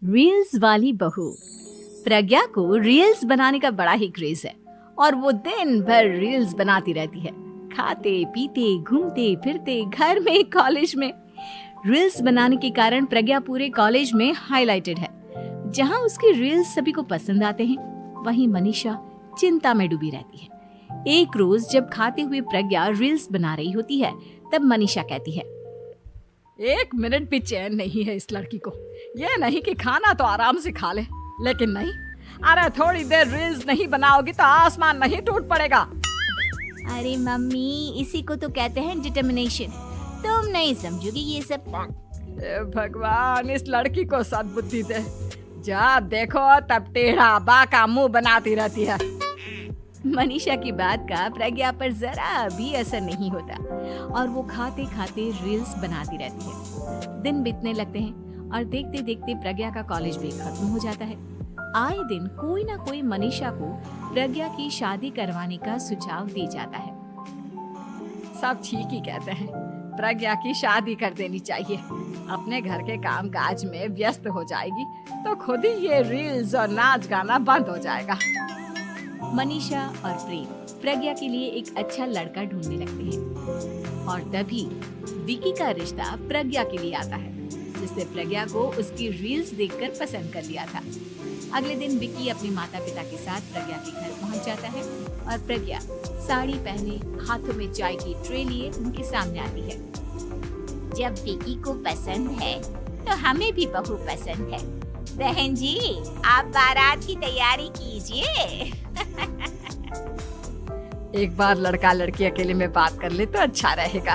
Reels वाली बहू। प्रज्ञा को रील्स बनाने का बड़ा ही क्रेज है और वो दिन भर रील्स बनाती रहती है। खाते पीते घूमते फिरते घर में कॉलेज में रील्स बनाने के कारण प्रज्ञा पूरे कॉलेज में हाईलाइटेड है। जहां उसकी रील्स सभी को पसंद आते हैं, वहीं मनीषा चिंता में डूबी रहती है। एक रोज जब खाते हुए प्रज्ञा रील्स बना रही होती है, तब मनीषा कहती है, 1 मिनट भी चैन नहीं है इस लड़की को। ये नहीं कि खाना तो आराम से खा ले, लेकिन नहीं, अरे थोड़ी देर रील्स नहीं बनाओगी तो आसमान नहीं टूट पड़ेगा। अरे मम्मी, इसी को तो कहते हैं डिटर्मिनेशन। तुम नहीं समझोगी ये सब। भगवान, इस लड़की को सद्बुद्धि दे। जब देखो तब टेढ़ा बाका मुंह बनाती रहती है। मनीषा की बात का प्रज्ञा पर जरा भी असर नहीं होता और वो खाते खाते रील्स बनाती रहती है। दिन बीतने लगते हैं और देखते देखते प्रज्ञा का कॉलेज भी खत्म हो जाता है। आए दिन कोई ना कोई मनीषा को प्रज्ञा की शादी करवाने का सुझाव दे जाता है। सब ठीक ही कहते हैं, प्रज्ञा की शादी कर देनी चाहिए। अपने घर के काम काज में व्यस्त हो जाएगी तो खुद ही ये रील्स और नाच गाना बंद हो जाएगा। मनीषा और प्रेम प्रज्ञा के लिए एक अच्छा लड़का ढूंढने लगते हैं और तभी विकी का रिश्ता प्रज्ञा के लिए आता है, जिसने प्रज्ञा को उसकी रील्स देखकर पसंद कर लिया था। अगले दिन विकी अपने माता पिता के साथ प्रज्ञा के घर पहुंच जाता है और प्रज्ञा साड़ी पहने हाथों में चाय की ट्रे लिए उनके सामने आती है। जब विकी को पसंद है तो हमें भी बहू पसंद है। बहन जी, आप बारात की तैयारी कीजिए। एक बार लड़का लड़की अकेले में बात कर ले तो अच्छा रहेगा।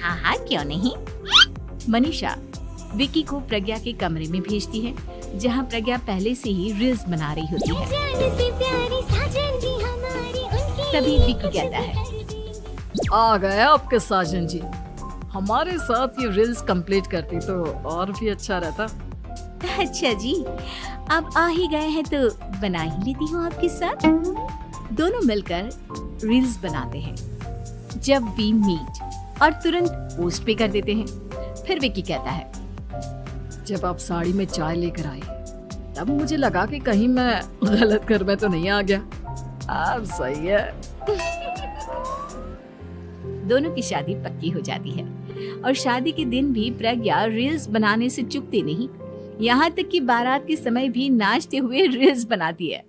हाँ हाँ, क्यों नहीं। मनीषा विकी को प्रज्ञा के कमरे में भेजती है, जहां प्रज्ञा पहले से ही रील्स बना रही होती है। तभी विकी कहता है, आ गए आपके साजन जी। हमारे साथ ये रील्स कंप्लीट करती तो और भी अच्छा रहता। अच्छा जी, अब आ ही गए हैं तो बना ही लेती हूँ आपके साथ। दोनों मिलकर रील्स बनाते हैं। जब वी मीट और तुरंत पोस्ट भी कर देते हैं। फिर विकी कहता है, जब आप साड़ी में चाय लेकर आई तब मुझे लगा कि कहीं मैं गलत घर में तो नहीं आ गया। अब सही है। दोनों की शादी पक्की हो जाती है और शादी के दिन भी प्रज्ञा रील्स बनाने से चूकती नहीं। यहाँ तक कि बारात के समय भी नाचते हुए रील्स बनाती है।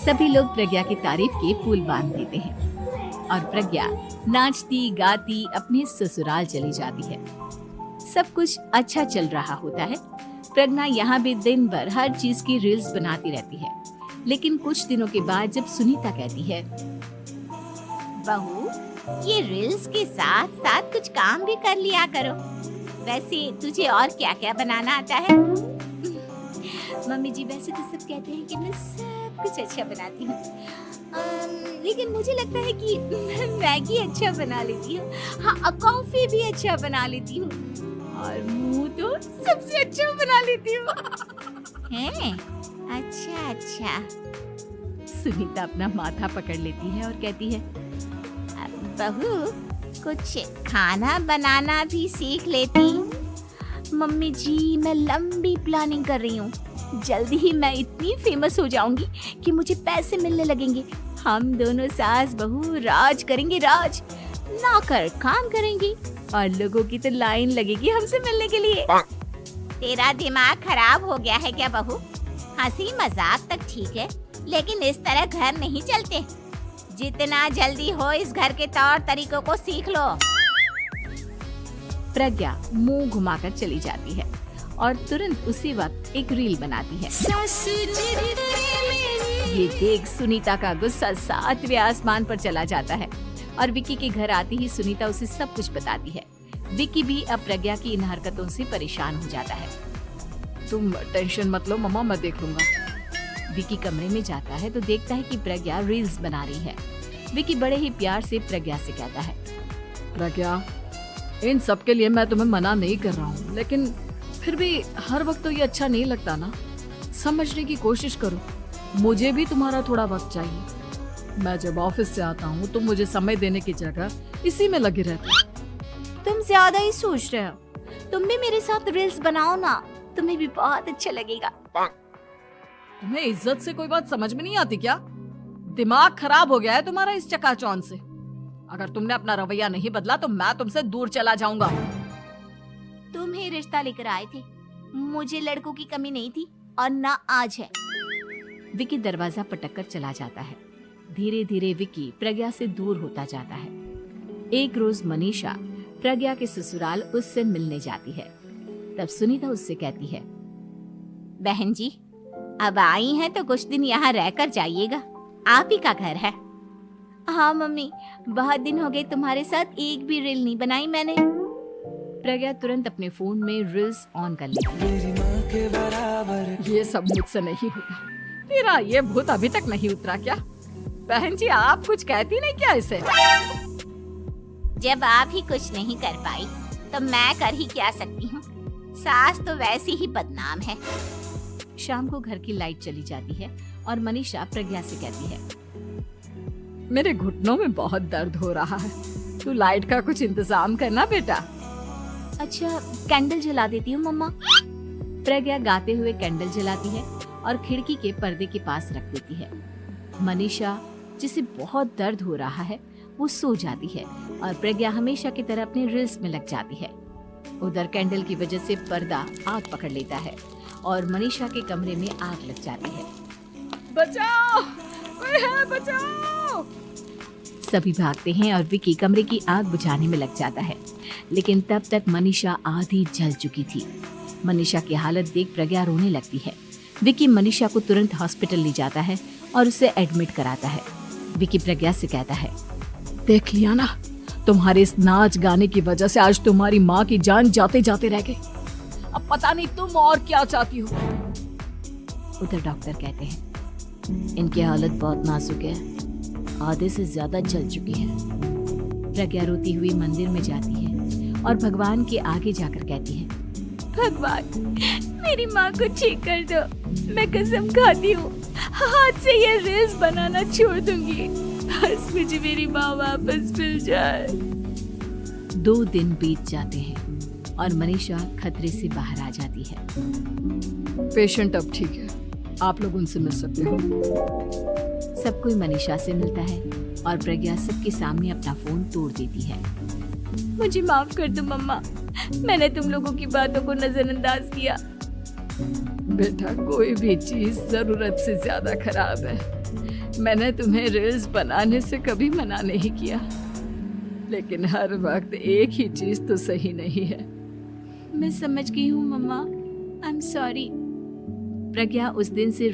सभी लोग प्रज्ञा की तारीफ के पुल बांध देते हैं और प्रज्ञा नाचती गाती अपने ससुराल चली जाती है। सब कुछ अच्छा चल रहा होता है। प्रज्ञा यहाँ भी दिन भर हर चीज की रील्स बनाती रहती है। लेकिन कुछ दिनों के बाद जब सुनीता कहती है, बहू, ये रील्स के साथ साथ कुछ काम भी कर लिया करो। वैसे तुझे और क्या क्या बनाना आता है? मम्मी जी, वैसे तो सब कहते हैं कि मैं सब कुछ अच्छा बनाती हूँ, लेकिन मुझे लगता है कि मैं मैगी अच्छा बना लेती हूँ। हाँ, कॉफी भी अच्छा बना लेती हूँ और मुंह तो सबसे अच्छा बना लेती हूँ। हैं? अच्छा अच्छा। सुनीता अपना माथा पकड़ लेती है और कहती है, बहू, कुछ खाना बनाना भी सीख लेती। मम्मी जी, मैं लंबी प्लानिंग कर रही हूँ। जल्दी ही मैं इतनी फेमस हो जाऊंगी कि मुझे पैसे मिलने लगेंगे। हम दोनों सास बहू राज करेंगे, राज नौकर काम करेंगे और लोगों की तो लाइन लगेगी हमसे मिलने के लिए। तेरा दिमाग खराब हो गया है क्या बहू? हंसी मजाक तक ठीक है, लेकिन इस तरह घर नहीं चलते। जितना जल्दी हो इस घर के तौर तरीकों को सीख लो। प्रज्ञा मुंह घुमाकर चली जाती है और तुरंत उसी वक्त एक रील बनाती है। ये देख सुनीता का गुस्सा 7वें आसमान पर चला जाता है और विकी के घर आती ही सुनीता उसे सब कुछ बताती है। विकी भी अब प्रज्ञा की इन हरकतों से परेशान हो जाता है। तुम टेंशन मत लो मम्मा, मैं देख लूंगा। विकी कमरे में जाता है तो देखता है कि प्रज्ञा रील्स बना रही है। विकी बड़े ही प्यार से प्रज्ञा से कहता है, प्रज्ञा, इन सब के लिए मैं तुम्हें मना नहीं कर रहा हूँ, लेकिन फिर भी हर वक्त तो ये अच्छा नहीं लगता ना। समझने की कोशिश करो, मुझे भी तुम्हारा थोड़ा वक्त चाहिए। मैं जब ऑफिस से आता हूँ तो मुझे समय देने की जगह इसी में लगी रहती। तुम ज्यादा ही सोच रहे हो। तुम भी मेरे साथ रील्स बनाओ ना, तुम्हें भी बहुत अच्छा लगेगा। तुम्हें इज्जत से कोई बात समझ में नहीं आती क्या? दिमाग खराब हो गया है तुम्हारा इस चकाचौंध से। अगर तुमने अपना रवैया नहीं बदला तो मैं तुमसे दूर चला जाऊंगा। तुम ही रिश्ता लेकर आए थे, मुझे लड़कों की कमी नहीं थी और ना आज है। विकी दरवाजा पटक कर चला जाता है। धीरे धीरे विकी प्रज्ञा से दूर होता जाता है। एक रोज मनीषा प्रज्ञा के ससुराल उससे मिलने जाती है। तब सुनीता उससे कहती है, बहन जी, अब आई हैं तो कुछ दिन यहाँ रहकर जाइएगा, आप ही का घर है। हाँ मम्मी, बहुत दिन हो गए तुम्हारे साथ एक भी रील नहीं बनाई मैंने। प्रज्ञा तुरंत अपने फोन में रील्स ऑन कर लेती है। ये सब मुझसे नहीं होता। तेरा ये भूत अभी तक नहीं उतरा क्या? बहन जी, आप कुछ कहती नहीं क्या इसे? जब आप ही कुछ नहीं कर पाई तो मैं कर ही क्या सकती हूँ। सास तो वैसी ही बदनाम है। शाम को घर की लाइट चली जाती है और मनीषा प्रज्ञा से कहती है, मेरे घुटनों में बहुत दर्द हो रहा है, तू लाइट का कुछ इंतजाम करना बेटा। अच्छा, कैंडल जला देती हूँ मम्मा। प्रज्ञा गाते हुए कैंडल जलाती है और खिड़की के पर्दे के पास रख देती है। मनीषा, जिसे बहुत दर्द हो रहा है, वो सो जाती है और प्रज्ञा हमेशा की तरह अपने रील्स में लग जाती है। उधर कैंडल की वजह से पर्दा आग पकड़ लेता है और मनीषा के कमरे में आग लग जाती है। बचाओ, कोई है, बचाओ। सभी भागते हैं और विकी कमरे की आग बुझाने में लग जाता है, लेकिन तब तक मनीषा आधी जल चुकी थी। मनीषा की हालत देख प्रज्ञा रोने लगती है। विकी मनीषा को तुरंत हॉस्पिटल ले जाता है और उसे एडमिट कराता है। विकी प्रज्ञा से कहता है, देख लिया ना, तुम्हारे इस नाच गाने की वजह से आज तुम्हारी माँ की जान जाते जाते रह गई। अब पता नहीं तुम और क्या चाहती हो। उधर डॉक्टर कहते हैं, इनकी हालत बहुत नाजुक है, आधे से ज्यादा जल चुकी है। प्रज्ञा रोती हुई मंदिर में जाती है और भगवान के आगे जाकर कहती है, भगवान, मेरी माँ को ठीक कर दो। मैं कसम खाती हूँ हाथ से ये रील्स बनाना छोड़ दूंगी, बस मुझे मेरी माँ वापस मिल जाए। 2 दिन बीत जाते हैं और मनीषा खतरे से बाहर आ जाती है। पेशेंट अब ठीक है, आप लोग उनसे मिल सकते हो। सब कोई मनीषा से मिलता है और प्रज्ञा सबके सामने अपना फोन तोड़ देती है। मुझे माफ कर दो मम्मा, मैंने तुम लोगों की बातों को नजरअंदाज किया। बेटा, कोई भी चीज जरूरत से ज्यादा खराब है। मैंने तुम्हें रील्स बनाने से कभी मना नहीं किया, लेकिन हर वक्त एक ही चीज तो सही नहीं है। मैं समझ गई हूँ मम्मा, आई एम सॉरी। प्रज्ञा उस दिन से